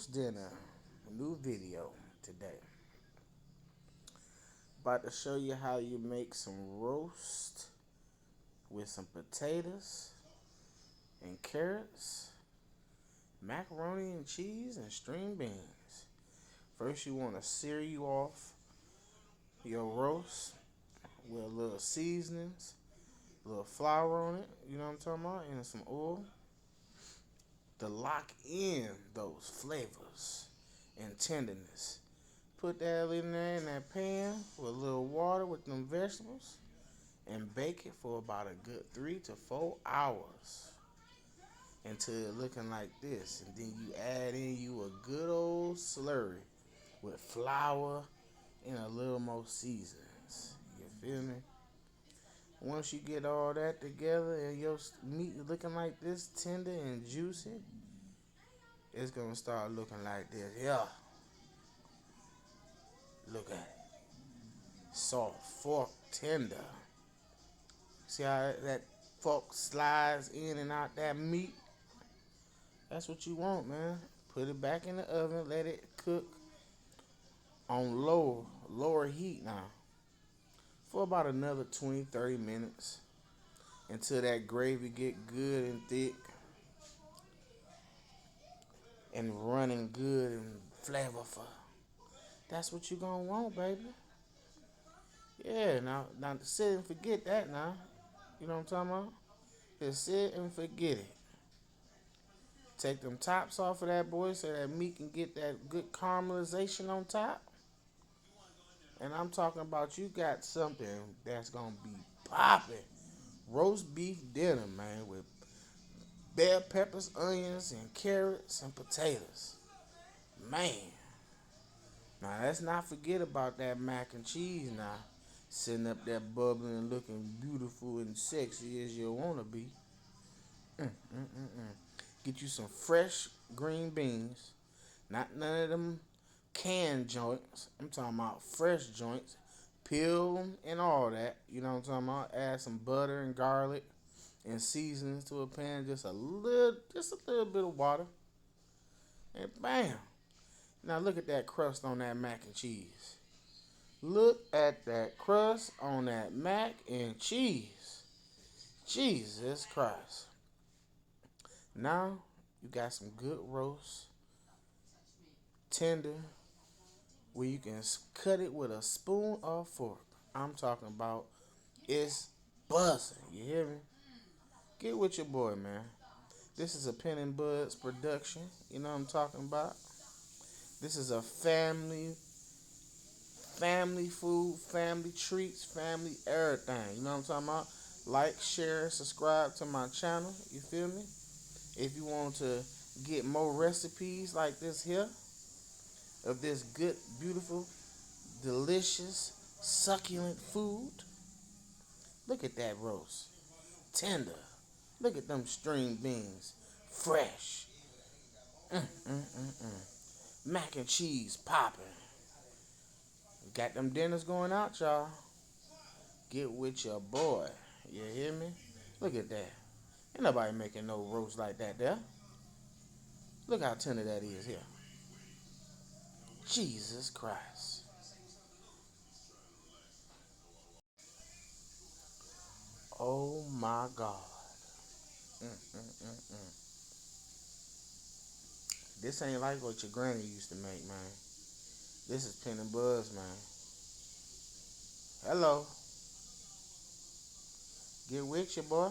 roast dinner. New video today. About to show you how you make some roast with some potatoes and carrots, macaroni and cheese, and string beans. First, you want to sear you off your roast with a little seasonings, a little flour on it. You know what I'm talking about? And some oil to lock in those flavors and tenderness. Put that in there in that pan with a little water with them vegetables and bake it for about a good 3 to 4 hours until it's looking like this. And then you add in you a good old slurry with flour and a little more seasonings. You feel me? Once you get all that together and your meat is looking like this, tender and juicy, it's gonna start looking like this. Yeah, look at it. Soft, fork, tender. See how that fork slides in and out that meat? That's what you want, man. Put it back in the oven, let it cook on lower heat now for about another 20, 30 minutes until that gravy get good and thick and running good and flavorful. That's what you gonna want, baby. Yeah, now sit and forget that now. You know what I'm talking about? Just sit and forget it. Take them tops off of that boy so that meat can get that good caramelization on top. And I'm talking about you got something that's gonna be popping. Roast beef dinner, man, with bell peppers, onions, and carrots and potatoes. Man. Now let's not forget about that mac and cheese now. Sitting up there bubbling and looking beautiful and sexy as you wanna be. Get you some fresh green beans. Not none of them canned joints. I'm talking about fresh joints. Peel them and all that. You know what I'm talking about? Add some butter and garlic and seasonings to a pan. Just a little bit of water. And bam. Now look at that crust on that mac and cheese. Look at that crust on that mac and cheese. Jesus Christ. Now you got some good roast, tender, where you can cut it with a spoon or fork. I'm talking about it's buzzing. You hear me? Get with your boy, man. This is a Pen and Buds production. You know what I'm talking about? This is a family food, family treats, family everything. You know what I'm talking about? Like, share, subscribe to my channel. You feel me? If you want to get more recipes like this here of this good, beautiful, delicious, succulent food, look at that roast. Tender. Look at them string beans. Fresh. Mac and cheese popping. Got them dinners going out, y'all. Get with your boy. You hear me? Look at that. Ain't nobody making no roast like that there. Look how tender that is here. Jesus Christ. Oh my God. Mm-mm-mm-mm. This ain't like what your granny used to make, man. This is Pen and Buzz, man. Hello. Get with you, boy.